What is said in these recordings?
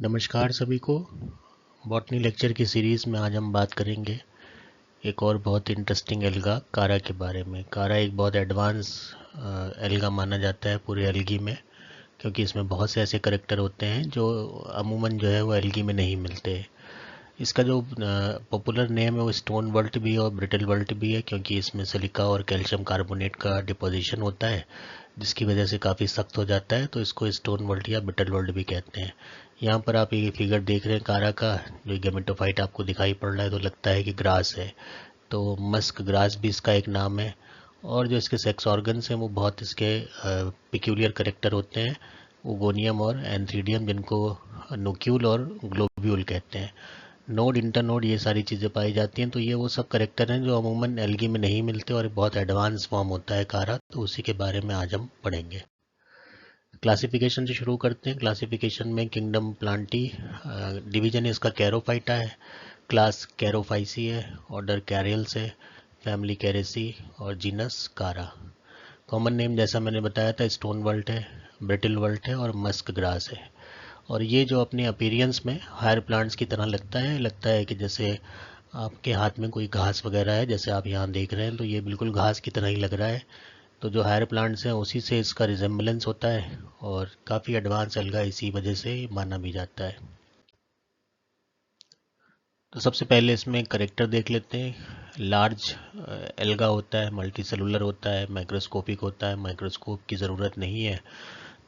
नमस्कार सभी को। बॉटनी लेक्चर की सीरीज़ में आज हम बात करेंगे एक और बहुत इंटरेस्टिंग एल्गा कारा के बारे में। कारा एक बहुत एडवांस एल्गा माना जाता है पूरे एल्गी में, क्योंकि इसमें बहुत से ऐसे करेक्टर होते हैं जो अमूमन जो है वो एल्गी में नहीं मिलते। इसका जो पॉपुलर नेम है वो स्टोन वॉल्ट भी है और ब्रिटल वॉल्ट भी है, क्योंकि इसमें सिलिका और कैल्शियम कार्बोनेट का डिपोजिशन होता है जिसकी वजह से काफ़ी सख्त हो जाता है, तो इसको स्टोन वॉल्ट या ब्रिटल वॉल्ट भी कहते हैं। यहाँ पर आप ये फिगर देख रहे हैं कारा का, जो गेमेटोफाइट आपको दिखाई पड़ रहा है तो लगता है कि ग्रास है, तो मस्क ग्रास भी इसका एक नाम है। और जो इसके सेक्स ऑर्गन्स हैं वो बहुत इसके पिक्यूलियर करेक्टर होते हैं, ओगोनियम और एंथ्रीडियम, जिनको नुक्यूल और ग्लोब्यूल कहते हैं। नोड, इंटरनोड, ये सारी चीज़ें पाई जाती हैं। तो ये वो सब करेक्टर हैं जो अमूमन एल्गी में नहीं मिलते और बहुत एडवांस फॉर्म होता है कारा, तो उसी के बारे में आज हम पढ़ेंगे। क्लासिफिकेशन से शुरू करते हैं। क्लासिफिकेशन में किंगडम प्लांटी, डिवीजन इसका कैरोफाइटा है, क्लास कैरोफाइसी है, ऑर्डर कैरियल्स है, फैमिली कैरेसी और जीनस कारा। कॉमन नेम जैसा मैंने बताया था स्टोन वर्ल्ट है, ब्रिटिल वर्ल्ट है और मस्क ग्रास है। और ये जो अपने अपीरियंस में हायर प्लांट्स की तरह लगता है कि जैसे आपके हाथ में कोई घास वगैरह है, जैसे आप यहाँ देख रहे हैं, तो ये बिल्कुल घास की तरह ही लग रहा है। तो जो हायर प्लांट्स हैं उसी से इसका रिजेम्बलेंस होता है और काफ़ी एडवांस एल्गा इसी वजह से माना भी जाता है। तो सबसे पहले इसमें करेक्टर देख लेते हैं। लार्ज एल्गा होता है, मल्टी सेलुलर होता है, माइक्रोस्कोपिक होता है, माइक्रोस्कोप की ज़रूरत नहीं है,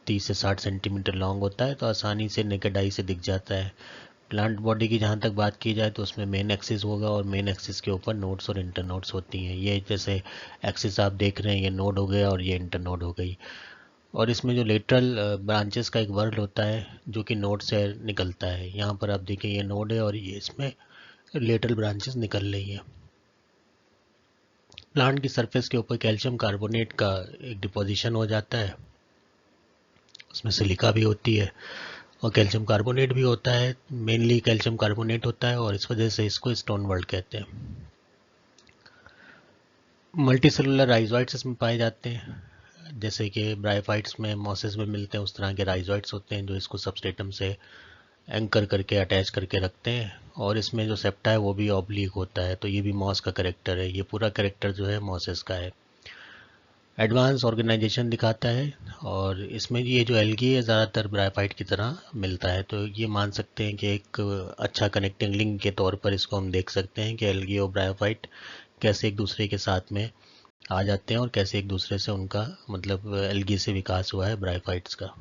30 से 60 सेंटीमीटर लॉन्ग होता है, तो आसानी से नेकेड आई से दिख जाता है। प्लांट बॉडी की जहाँ तक बात की जाए तो उसमें मेन एक्सिस होगा और मेन एक्सिस के ऊपर नोड्स और इंटर नोड्स होती हैं। ये जैसे एक्सिस आप देख रहे हैं, ये नोड हो गया और ये इंटर नोड हो गई। और इसमें जो लेटरल ब्रांचेस का एक वर्ड होता है जो कि नोड से निकलता है। यहाँ पर आप देखें ये नोड है और ये इसमें लेटरल ब्रांचेस निकल रही हैं। प्लांट की सरफेस के ऊपर कैल्शियम कार्बोनेट का एक डिपोजिशन हो जाता है, उसमें सिलिका भी होती है और कैल्शियम कार्बोनेट भी होता है। मेनली कैल्शियम कार्बोनेट होता है और इस वजह से इसको स्टोन वर्ल्ट कहते हैं। मल्टी सेलुलर राइजोइड्स इसमें पाए जाते हैं, जैसे कि ब्रायोफाइट्स में, मॉसेस में मिलते हैं, उस तरह के राइजोइड्स होते हैं जो इसको सबस्ट्रेटम से एंकर करके अटैच करके रखते हैं। और इसमें जो सेप्टा है वो भी ऑब्लिक होता है, तो ये भी मॉस का करेक्टर है। ये पूरा करेक्टर जो है मॉसेस का है। एडवांस ऑर्गेनाइजेशन दिखाता है और इसमें ये जो एल्गी है ज़्यादातर ब्रायोफाइट की तरह मिलता है, तो ये मान सकते हैं कि एक अच्छा कनेक्टिंग लिंक के तौर पर इसको हम देख सकते हैं कि एल्गी और ब्रायोफाइट कैसे एक दूसरे के साथ में आ जाते हैं और कैसे एक दूसरे से उनका मतलब एल्गी से विकास हुआ है ब्रायोफाइट्स का।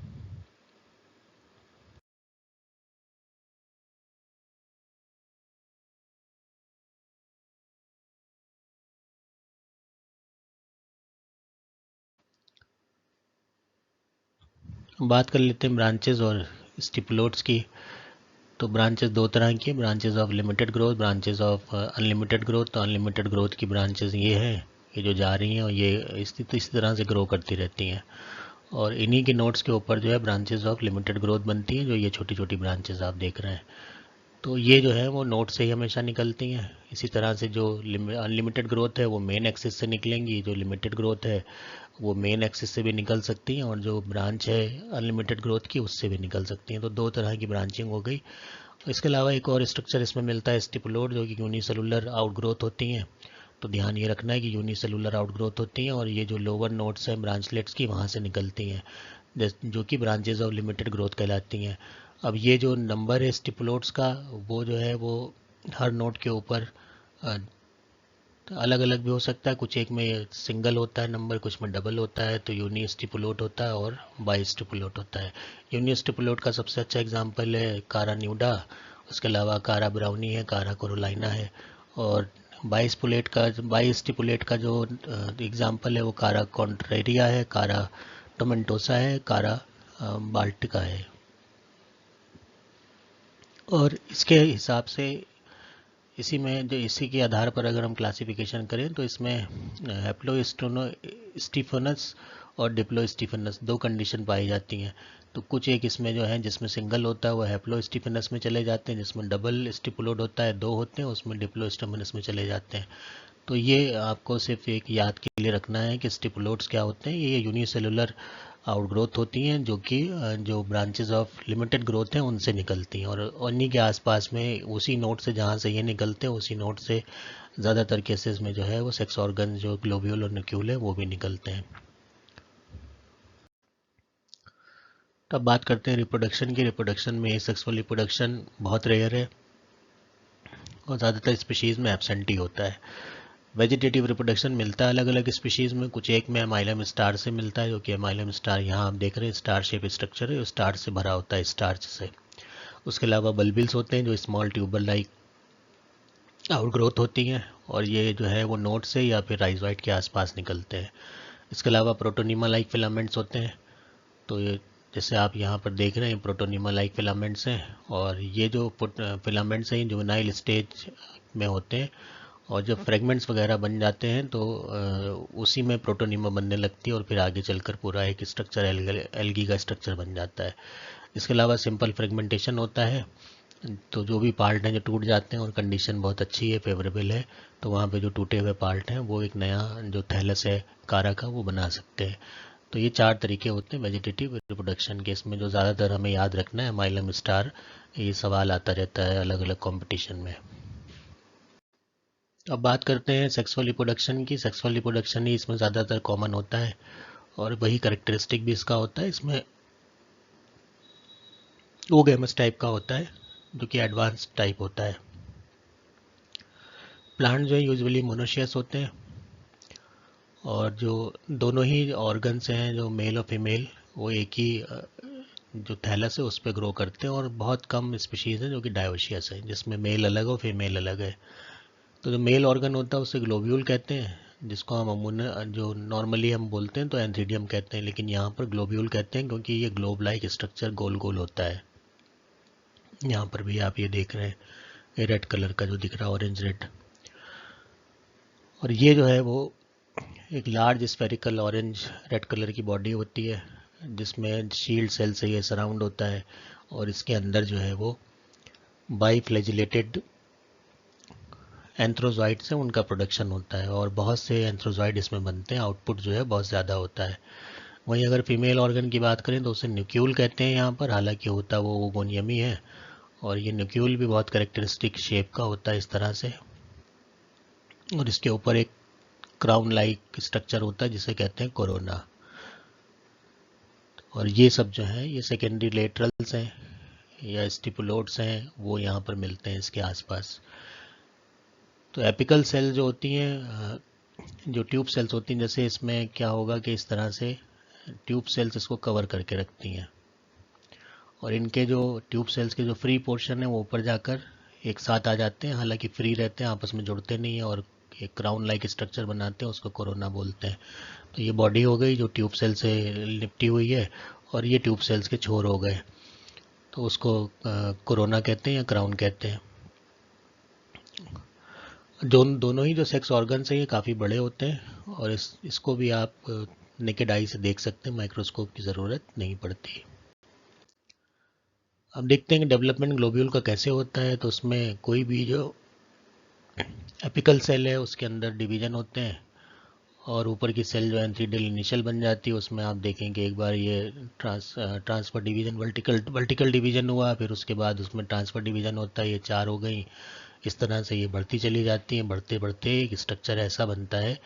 बात कर लेते हैं ब्रांचेस और स्टिपुलोट्स की। तो ब्रांचेस दो तरह की, branches of limited growth, branches of unlimited growth. तो अनलिमिटेड ग्रोथ की ब्रांचेस ये हैं, ये जो जा रही हैं और ये इस तरह से ग्रो करती रहती हैं, और इन्हीं के नोड्स के ऊपर जो है ब्रांचेस ऑफ लिमिटेड ग्रोथ बनती हैं, जो ये छोटी छोटी ब्रांचेस आप देख रहे हैं। तो ये जो है वो नोड से ही हमेशा निकलती हैं। इसी तरह से जो अनलिमिटेड ग्रोथ है वो मेन एक्सिस से निकलेंगी, जो लिमिटेड ग्रोथ है वो मेन एक्सिस से भी निकल सकती हैं, और जो ब्रांच है अनलिमिटेड ग्रोथ की उससे भी निकल सकती हैं। तो दो तरह की ब्रांचिंग हो गई। इसके अलावा एक और स्ट्रक्चर इसमें मिलता है स्टिपुलोड, जो कि यूनिसेलुलर आउटग्रोथ होती हैं। तो ध्यान ये रखना है कि यूनिसेलुलर आउटग्रोथ होती हैं और ये जो लोअर नोड्स हैं ब्रांचलेट्स की, वहाँ से निकलती हैं, जो कि ब्रांचेज ऑफ लिमिटेड ग्रोथ कहलाती हैं। अब ये जो नंबर है स्टिपुलोड्स का, वो जो है वो हर नोड के ऊपर अलग अलग भी हो सकता है। कुछ एक में सिंगल होता है नंबर, कुछ में डबल होता है, तो यूनि स्टिपुलोट होता है और बाई स्टिपुलोट होता है। यूनि स्टिपुलोट का सबसे अच्छा एग्जांपल है कारा न्यूडा, उसके अलावा कारा ब्राउनी है, कारा कोरोलाइना है। और बाई स्टिपुलेट का जो एग्जांपल है वो कारा कॉन्ट्रेरिया है, कारा टोमेंटोसा है, कारा बाल्टिका है। और इसके हिसाब से इसी के आधार पर अगर हम क्लासिफिकेशन करें तो इसमें हैप्लोस्टिफनस और डिप्लोस्टिफनस दो कंडीशन पाई जाती हैं। तो कुछ एक इसमें जो है जिसमें सिंगल होता है वो हैप्लोस्टिफनस में चले जाते हैं, जिसमें डबल स्टिपुलोड होता है दो होते हैं उसमें डिप्लोस्टिफनस में चले जाते हैं। तो ये आपको सिर्फ एक याद के लिए रखना है कि स्टिपुलोड्स क्या होते हैं। ये यूनिसेलुलर आउटग्रोथ होती हैं, जो कि जो ब्रांचेस ऑफ लिमिटेड ग्रोथ हैं उनसे निकलती हैं, और उन्हीं के आसपास में उसी नोड से जहाँ से ये निकलते हैं उसी नोड से ज़्यादातर केसेस में जो है वो सेक्स ऑर्गन जो ग्लोब्यूल और न्यूक्यूल है वो भी निकलते हैं। तो अब बात करते हैं रिप्रोडक्शन की। रिप्रोडक्शन में सेक्सुअल रिप्रोडक्शन बहुत रेयर है और ज़्यादातर स्पीशीज़ में एब्सेंट ही होता है। वेजिटेटिव रिप्रोडक्शन मिलता है अलग अलग स्पीशीज़ में, कुछ एक में एमाइलम स्टार से मिलता है, जो कि एमाइलम स्टार यहाँ आप देख रहे हैं स्टार शेप स्ट्रक्चर है, स्टार से भरा होता है, स्टार्च से। उसके अलावा बल्बिल्स होते हैं जो स्मॉल ट्यूबर लाइक आउटग्रोथ होती हैं, और ये जो है वो नोड से या फिर राइजोइट के आसपास निकलते हैं। इसके अलावा प्रोटोनीमा लाइक फिलामेंट्स होते हैं, तो ये जैसे आप यहाँ पर देख रहे हैं प्रोटोनीमा लाइक फिलामेंट्स हैं, और ये जो फिलामेंट्स हैं जुवेनाइल स्टेज में होते हैं, और जब फ्रेगमेंट्स वगैरह बन जाते हैं तो उसी में प्रोटोनीमा बनने लगती है और फिर आगे चलकर पूरा एक स्ट्रक्चर एल्गी का स्ट्रक्चर बन जाता है। इसके अलावा सिंपल फ्रेगमेंटेशन होता है, तो जो भी पार्ट हैं जो टूट जाते हैं और कंडीशन बहुत अच्छी है, फेवरेबल है, तो वहाँ पे जो टूटे हुए पार्ट हैं वो एक नया जो थैलस है कारा का वो बना सकते हैं। तो ये 4 तरीके होते हैं वेजिटेटिव रिप्रोडक्शन के। इसमें जो ज़्यादातर हमें याद रखना है माइलम स्टार, ये सवाल आता रहता है अलग अलग कंपटीशन में। अब बात करते हैं सेक्सुअल रिप्रोडक्शन की। सेक्सुअल रिप्रोडक्शन ही इसमें ज़्यादातर कॉमन होता है और वही करेक्टरिस्टिक भी इसका होता है। इसमें ओगेमस टाइप का होता है जो कि एडवांस टाइप होता है। प्लांट जो है यूजुअली मोनोशियस होते हैं, और जो दोनों ही ऑर्गन्स हैं जो मेल और फीमेल वो एक ही जो थैलस है उस पर ग्रो करते हैं, और बहुत कम स्पीशीज़ हैं जो कि डायोशियस है जिसमें मेल अलग और फीमेल अलग है। तो जो मेल ऑर्गन होता है उसे ग्लोब्यूल कहते हैं, जिसको हम अमूमन जो नॉर्मली हम बोलते हैं तो एंथीडियम कहते हैं, लेकिन यहाँ पर ग्लोब्यूल कहते हैं क्योंकि ये ग्लोब लाइक स्ट्रक्चर गोल गोल होता है। यहाँ पर भी आप ये देख रहे हैं, ये रेड कलर का जो दिख रहा है, ऑरेंज रेड, और ये जो है वो एक large spherical orange red colour की बॉडी होती है जिसमें शील्ड सेल से ये सराउंड होता है, और इसके अंदर जो है वो बाईफ्लैजिलेटेड एंथ्रोजॉइड से उनका प्रोडक्शन होता है, और बहुत से एंथ्रोजॉइड इसमें बनते हैं, आउटपुट जो है बहुत ज़्यादा होता है। वहीं अगर फीमेल ऑर्गन की बात करें तो उसे न्यूक्यूल कहते हैं यहाँ पर, हालांकि होता वो ओगोनियम ही है, और ये न्यूक्यूल भी बहुत करेक्टरिस्टिक शेप का होता है इस तरह से, और इसके ऊपर एक क्राउन लाइक स्ट्रक्चर होता है जिसे कहते हैं कोरोना। और ये सब जो है ये सेकेंडरी लेटरल्स हैं या स्टिपुलोड्स हैं, वो यहाँ पर मिलते हैं इसके आसपास। तो एपिकल सेल जो होती हैं, जो ट्यूब सेल्स होती हैं, जैसे इसमें क्या होगा कि इस तरह से ट्यूब सेल्स इसको कवर करके रखती हैं, और इनके जो ट्यूब सेल्स के जो फ्री पोर्शन है वो ऊपर जाकर एक साथ आ जाते हैं, हालांकि फ्री रहते हैं, आपस में जुड़ते नहीं हैं, और एक क्राउन लाइक स्ट्रक्चर बनाते हैं, उसको कोरोना बोलते हैं। तो ये बॉडी हो गई जो ट्यूब सेल से लिपटी हुई है, और ये ट्यूब सेल्स के छोर हो गए, तो उसको कोरोना कहते हैं या क्राउन कहते हैं। दोनों ही जो सेक्स ऑर्गन्स हैं ये काफ़ी बड़े होते हैं, और इसको भी आप नेकेड आई से देख सकते हैं, माइक्रोस्कोप की ज़रूरत नहीं पड़ती। अब देखते हैं कि डेवलपमेंट ग्लोब्यूल का कैसे होता है। तो उसमें कोई भी जो एपिकल सेल है उसके अंदर डिवीजन होते हैं, और ऊपर की सेल जो है एंथ्रीडल इनिशियल बन जाती है, उसमें आप देखेंगे एक बार ये ट्रांसफर डिवीजन वर्टिकल डिवीजन हुआ, फिर उसके बाद उसमें ट्रांसफर डिवीजन होता है, ये 4 हो गई। इस तरह से ये बढ़ती चली जाती है, बढ़ते बढ़ते एक स्ट्रक्चर ऐसा बनता है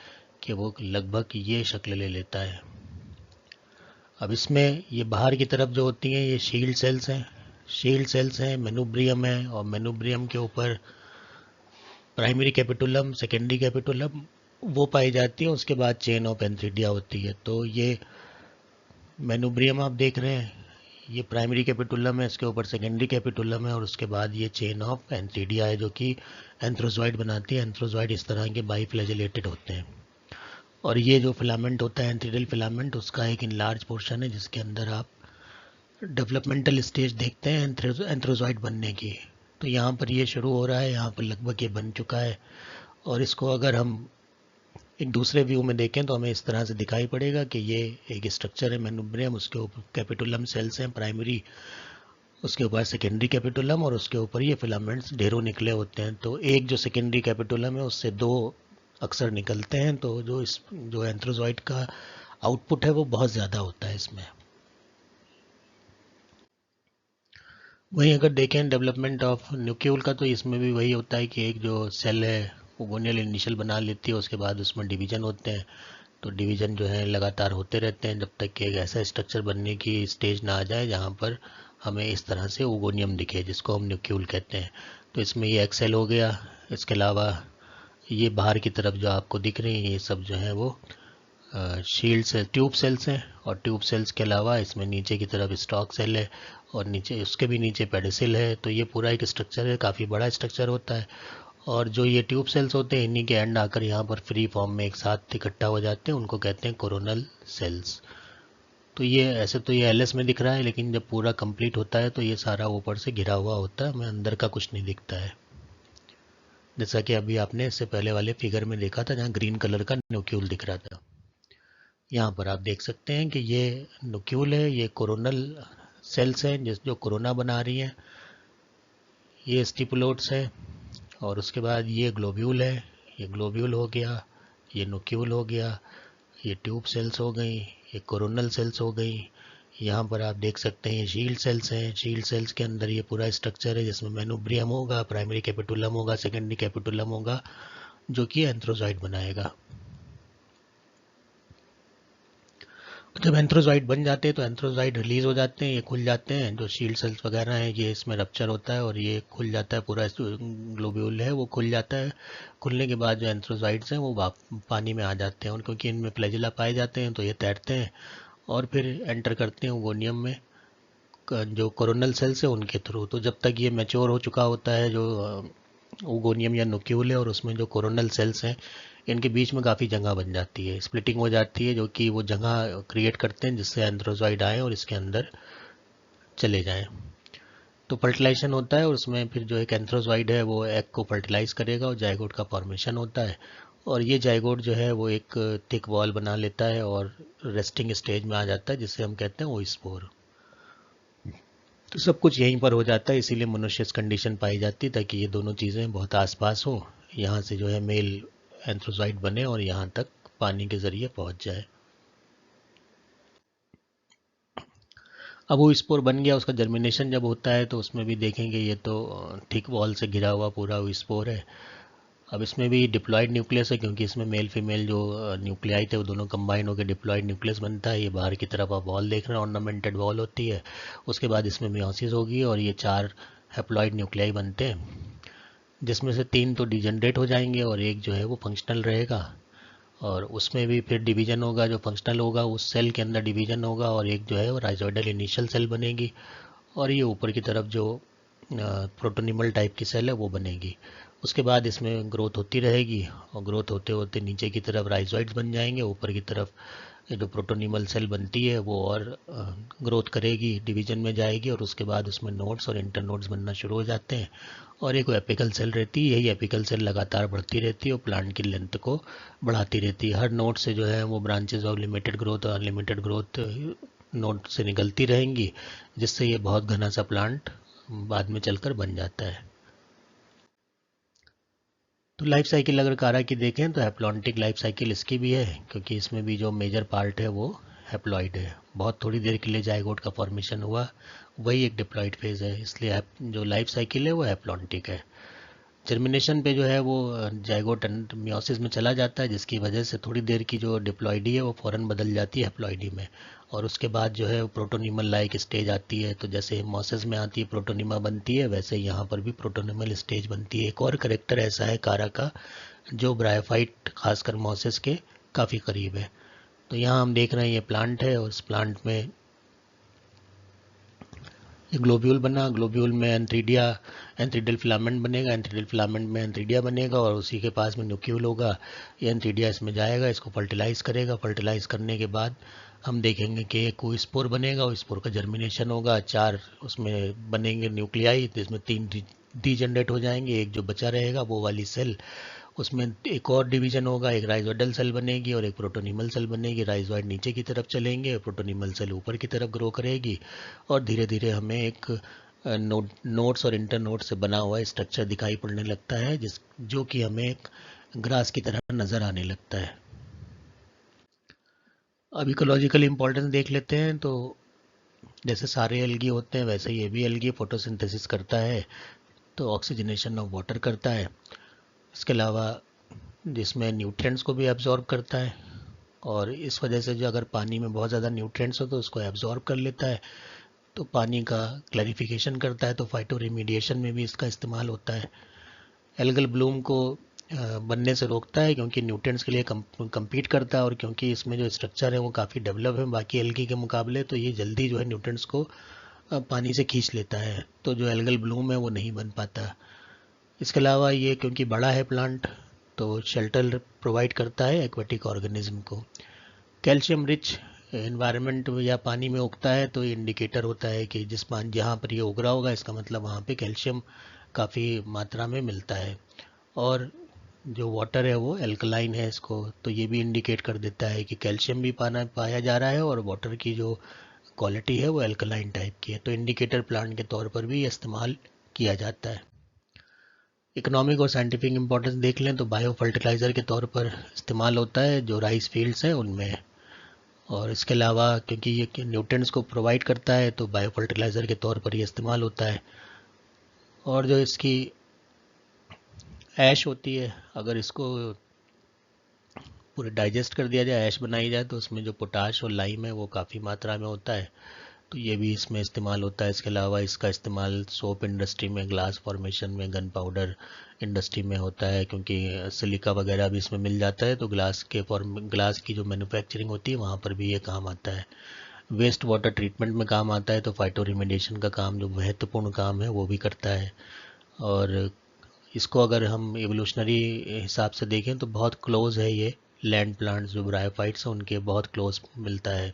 कि वो लगभग ये शक्ल ले लेता है। अब इसमें ये बाहर की तरफ जो होती हैं ये शील्ड सेल्स हैं, मेनुब्रियम है, और मेनुब्रियम के ऊपर प्राइमरी कैपिटुलम, सेकेंडरी कैपिटुलम वो पाई जाती है, उसके बाद चेन ऑफ एंथीडिया होती है। तो ये मेनुब्रियम आप देख रहे हैं, ये प्राइमरी कैपिटुलम है, इसके ऊपर सेकेंडरी कैपिटुलम है, और उसके बाद ये चेन ऑफ एंथीडिया है जो कि एंथ्रोजॉइड बनाती है। एंथ्रोजॉइड इस तरह के बाईफ्लैजिलेटेड होते हैं, और ये जो फिलामेंट होता है एंथीडल फिलामेंट, उसका एक इनलार्ज पोर्शन है जिसके अंदर आप डेवलपमेंटल स्टेज देखते हैं एंथ्रोजॉइड बनने की। तो यहाँ पर ये शुरू हो रहा है, यहाँ पर लगभग ये बन चुका है, और इसको अगर हम एक दूसरे व्यू में देखें तो हमें इस तरह से दिखाई पड़ेगा कि ये एक स्ट्रक्चर है मेनुब्रियम, उसके ऊपर कैपिटुलम सेल्स हैं प्राइमरी, उसके ऊपर सेकेंडरी कैपिटुलम, और उसके ऊपर ये फिलामेंट्स ढेरों निकले होते हैं। तो एक जो सेकेंडरी कैपिटुलम है उससे 2 अक्सर निकलते हैं, तो जो एंथ्रोजॉइड का आउटपुट है वो बहुत ज़्यादा होता है इसमें। वहीं अगर देखें डेवलपमेंट ऑफ न्यूक्लियोल का, तो इसमें भी वही होता है कि एक जो सेल है वो गोनियल इनिशियल बना लेती है, उसके बाद उसमें डिवीजन होते हैं। तो डिवीजन जो है लगातार होते रहते हैं जब तक कि एक ऐसा स्ट्रक्चर बनने की स्टेज ना आ जाए जहाँ पर हमें इस तरह से ओगोनियम दिखे, जिसको हम न्यूक्लियोल कहते हैं। तो इसमें ये एक्सेल हो गया। इसके अलावा ये बाहर की तरफ जो आपको दिख रही है ये सब जो है वो शील्ड सेल ट्यूब सेल्स हैं। और ट्यूब सेल्स के अलावा इसमें नीचे की तरफ स्टॉक सेल है और नीचे उसके भी नीचे पेडिसिल है। तो ये पूरा एक स्ट्रक्चर है, काफ़ी बड़ा स्ट्रक्चर होता है। और जो ये ट्यूब सेल्स होते हैं इन्हीं के एंड आकर यहाँ पर फ्री फॉर्म में एक साथ इकट्ठा हो जाते हैं, उनको कहते हैं कोरोनल सेल्स। तो ये ऐसे तो ये एलएस में दिख रहा है, लेकिन जब पूरा कंप्लीट होता है तो ये सारा ऊपर से घिरा हुआ होता है, हमें अंदर का कुछ नहीं दिखता है। जैसा कि अभी आपने इससे पहले वाले फिगर में देखा था जहाँ ग्रीन कलर का न्यूक्लियोल दिख रहा था। यहाँ पर आप देख सकते हैं कि ये न्यूक्लियोल है, ये कोरोनल सेल्स हैं जिस जो कोरोना बना रही हैं। ये स्टिपुलोट्स है और उसके बाद ये ग्लोब्यूल है। ये ग्लोब्यूल हो गया, ये न्यूक्लियोल हो गया, ये ट्यूब सेल्स हो गई, ये कोरोनल सेल्स हो गई। यहाँ पर आप देख सकते हैं ये शील्ड सेल्स हैं। शील्ड सेल्स के अंदर ये पूरा स्ट्रक्चर है जिसमें मेनुब्रियम होगा, प्राइमरी कैपिटुलम होगा, सेकेंडरी कैपिटुलम होगा, जो कि एंथ्रोजॉइड बनाएगा। जब एंथ्रोजॉइड बन जाते हैं तो एंथ्रोजॉइड रिलीज हो जाते हैं, ये खुल जाते हैं। जो शील्ड सेल्स वगैरह हैं ये इसमें रप्चर होता है और ये खुल जाता है, पूरा ग्लोब्यूल है वो खुल जाता है। खुलने के बाद जो एंथ्रोजॉइड्स हैं वो पानी में आ जाते हैं, और क्योंकि इनमें फ्लैजिला पाए जाते हैं तो ये तैरते हैं और फिर एंटर करते हैं ओगोनियम में जो कोरोनल सेल्स है उनके थ्रू। तो जब तक ये मैच्योर हो चुका होता है जो ओगोनियम या न्यूक्लियोल है, और उसमें जो कोरोनल सेल्स हैं इनके बीच में काफ़ी जगह बन जाती है, स्प्लिटिंग हो जाती है, जो कि वो जगह क्रिएट करते हैं जिससे एंथ्रोजॉइड आए और इसके अंदर चले जाएं। तो फर्टिलाइजेशन होता है और उसमें फिर जो एक एंथ्रोजॉइड है वो एग को फर्टिलाइज करेगा और जाइगोट का फॉर्मेशन होता है। और ये जाइगोट जो है वो एक थिक वॉल बना लेता है और रेस्टिंग स्टेज में आ जाता है, जिसे हम कहते हैं ओस्पोर। तो सब कुछ यहीं पर हो जाता है, इसीलिए मनुष्य कंडीशन पाई जाती है ताकि ये दोनों चीज़ें बहुत आसपास हो, यहाँ से जो है मेल एंथ्रोजॉइड बने और यहाँ तक पानी के ज़रिए पहुँच जाए। अब वो स्पोर बन गया, उसका जर्मिनेशन जब होता है तो उसमें भी देखेंगे ये तो थिक वॉल से घिरा हुआ पूरा वो स्पोर है। अब इसमें भी डिप्लॉयड न्यूक्लियस है, क्योंकि इसमें मेल फीमेल जो न्यूक्लियाई थे वो दोनों कंबाइन होकर डिप्लॉयड न्यूक्लियस बनता है। ये बाहर की तरफ आप वॉल देख रहे हैं, ऑर्नामेंटेड वॉल होती है। उसके बाद इसमें मियोसिस होगी और ये 4 हैप्लॉयड न्यूक्लियाई बनते हैं, जिसमें से 3 तो डिजनरेट हो जाएंगे और एक जो है वो फंक्शनल रहेगा। और उसमें भी फिर डिवीजन होगा, जो फंक्शनल होगा उस सेल के अंदर डिवीजन होगा और एक जो है वो राइजोइडल इनिशियल सेल बनेगी। और ये ऊपर की तरफ जो प्रोटोनिमल टाइप की सेल है वो बनेगी। उसके बाद इसमें ग्रोथ होती रहेगी और ग्रोथ होते होते नीचे की तरफ राइजोइड्स बन जाएंगे, ऊपर की तरफ ये जो प्रोटोनिमल सेल बनती है वो और ग्रोथ करेगी, डिवीजन में जाएगी और उसके बाद उसमें नोड्स और इंटरनोड्स बनना शुरू हो जाते हैं। और एक एपिकल सेल रहती है, यही एपिकल सेल लगातार बढ़ती रहती है और प्लांट की लेंथ को बढ़ाती रहती है। हर नोड से जो है वो ब्रांचेज ऑफ लिमिटेड ग्रोथ और अनलिमिटेड ग्रोथ नोड से निकलती रहेंगी, जिससे ये बहुत घना सा प्लांट बाद में चलकर बन जाता है। तो लाइफ साइकिल अगर कारा की देखें तो हैप्लॉन्टिक लाइफ साइकिल इसकी भी है, क्योंकि इसमें भी जो मेजर पार्ट है वो हैप्लॉइड है। बहुत थोड़ी देर के लिए जाइगोट का फॉर्मेशन हुआ, वही एक डिप्लॉइड फेज है, इसलिए जो लाइफ साइकिल है वो हैप्लॉन्टिक है। जर्मिनेशन पे जो है वो जाइगोट मियोसिस में चला जाता है, जिसकी वजह से थोड़ी देर की जो डिप्लॉइडी है वो फ़ौरन बदल जाती है हैप्लॉइडी में। और उसके बाद जो है प्रोटोनिमल लाइक स्टेज आती है। तो जैसे मोसेस में आती है प्रोटोनिमा बनती है, वैसे यहाँ पर भी प्रोटोनिमल स्टेज बनती है। एक और करेक्टर ऐसा है कारा का जो ब्रायोफाइट खासकर मोसेस के काफ़ी करीब है। तो यहाँ हम देख रहे हैं ये प्लांट है और इस प्लांट में ये ग्लोब्यूल बना, ग्लोब्यूल में एंथ्रीडिया एंथ्रीडल फिलामेंट बनेगा, एंथ्रीडल फिलामेंट में एंथ्रीडिया बनेगा और उसी के पास में न्यूक्लियोल होगा। ये एंथ्रीडिया इसमें जाएगा, इसको फर्टिलाइज करेगा। फर्टिलाइज करने के बाद हम देखेंगे कि एक कोई स्पोर बनेगा, उस स्पोर का जर्मिनेशन होगा, 4 उसमें बनेंगे न्यूक्लियाई, जिसमें 3 डीजनरेट हो जाएंगे, एक जो बचा रहेगा वो वाली सेल, उसमें एक और डिवीजन होगा, एक राइजोइडल सेल बनेगी और एक प्रोटोनिमल सेल बनेगी। राइजोइड नीचे की तरफ चलेंगे, प्रोटोनिमल सेल ऊपर की तरफ ग्रो करेगी और धीरे धीरे हमें एक नोड्स और इंटरनोड से बना हुआ स्ट्रक्चर दिखाई पड़ने लगता है, जो कि हमें एक ग्रास की तरह नज़र आने लगता है। अब इकोलॉजिकल इम्पोर्टेंस देख लेते हैं। तो जैसे सारे एल्गी होते हैं वैसे ये भी एल्गी फोटोसिंथेसिस करता है, तो ऑक्सीजनेशन ऑफ वाटर करता है। इसके अलावा जिसमें न्यूट्रिएंट्स को भी एब्जॉर्ब करता है, और इस वजह से जो अगर पानी में बहुत ज़्यादा न्यूट्रिएंट्स हो तो उसको एब्जॉर्ब कर लेता है, तो पानी का क्लैरिफिकेशन करता है। तो फाइटो रिमीडिएशन में भी इसका इस्तेमाल होता है। एल्गल ब्लूम को बनने से रोकता है क्योंकि न्यूट्रिएंट्स के लिए कम्पीट करता है, और क्योंकि इसमें जो स्ट्रक्चर है वो काफ़ी डेवलप है बाकी एल्गी के मुकाबले, तो ये जल्दी जो है न्यूट्रिएंट्स को पानी से खींच लेता है, तो जो एल्गल ब्लूम है वो नहीं बन पाता। इसके अलावा ये क्योंकि बड़ा है प्लांट, तो शेल्टर प्रोवाइड करता है एक्वेटिक ऑर्गेनिज्म को। कैल्शियम रिच एनवायरनमेंट या पानी में उगता है, तो ये इंडिकेटर होता है कि जिस पानी जहाँ पर ये उग रहा होगा इसका मतलब वहाँ पे कैल्शियम काफ़ी मात्रा में मिलता है। और जो वाटर है वो एल्कलाइन है इसको, तो ये भी इंडिकेट कर देता है कि कैल्शियम भी पाया जा रहा है और वाटर की जो क्वालिटी है वो एल्कलाइन टाइप की है, तो इंडिकेटर प्लांट के तौर पर भी इस्तेमाल किया जाता है। इकोनॉमिक और साइंटिफिक इम्पोर्टेंस देख लें तो बायो फर्टिलाइज़र के तौर पर इस्तेमाल होता है जो राइस फील्ड्स हैं उनमें। और इसके अलावा क्योंकि ये न्यूट्रिएंट्स को प्रोवाइड करता है तो बायो फर्टिलाइज़र के तौर पर ये इस्तेमाल होता है। और जो इसकी ऐश होती है, अगर इसको पूरे डाइजेस्ट कर दिया जाए, ऐश बनाई जाए, तो उसमें जो पोटाश और लाइम है वो काफ़ी मात्रा में होता है, तो ये भी इसमें इस्तेमाल होता है। इसके अलावा इसका इस्तेमाल सोप इंडस्ट्री में, ग्लास फॉर्मेशन में, गन पाउडर इंडस्ट्री में होता है, क्योंकि सिलिका वगैरह भी इसमें मिल जाता है, तो ग्लास की जो मैन्युफैक्चरिंग होती है वहाँ पर भी ये काम आता है। वेस्ट वाटर ट्रीटमेंट में काम आता है, तो फाइटो रिमेडिएशन का काम जो महत्वपूर्ण काम है वो भी करता है। और इसको अगर हम एवोल्यूशनरी हिसाब से देखें तो बहुत क्लोज है ये लैंड प्लांट्स जो ब्रायोफाइट्स हैं उनके बहुत क्लोज मिलता है।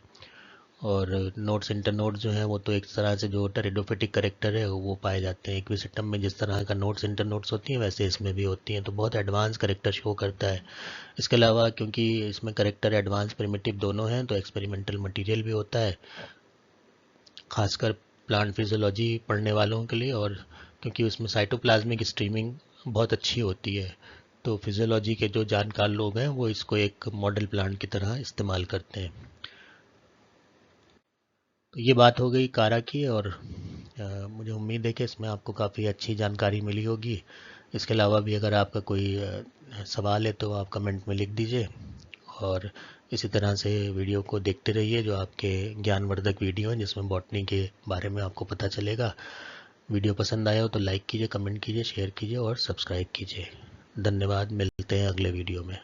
और नोड्स इंटरनोड्स जो हैं वो तो एक तरह से जो टेरिडोफिटिक करेक्टर है वो पाए जाते हैं। इक्विसिस्टम में जिस तरह का नोड्स इंटरनोड्स होती हैं वैसे इसमें भी होती हैं, तो बहुत एडवांस करेक्टर शो करता है। इसके अलावा क्योंकि इसमें करेक्टर एडवांस प्रिमिटिव दोनों हैं तो एक्सपेरिमेंटल मटेरियल भी होता है, खासकर प्लांट फिजियोलॉजी पढ़ने वालों के लिए। और क्योंकि उसमें साइटोप्लाज्मिक स्ट्रीमिंग बहुत अच्छी होती है, तो फिजियोलॉजी के जो जानकार लोग हैं वो इसको एक मॉडल प्लांट की तरह इस्तेमाल करते हैं। तो ये बात हो गई कारा की, और मुझे उम्मीद है कि इसमें आपको काफ़ी अच्छी जानकारी मिली होगी। इसके अलावा भी अगर आपका कोई सवाल है तो आप कमेंट में लिख दीजिए, और इसी तरह से वीडियो को देखते रहिए जो आपके ज्ञानवर्धक वीडियो हैं जिसमें बॉटनी के बारे में आपको पता चलेगा। वीडियो पसंद आया हो तो लाइक कीजिए, कमेंट कीजिए, शेयर कीजिए और सब्सक्राइब कीजिए। धन्यवाद, मिलते हैं अगले वीडियो में।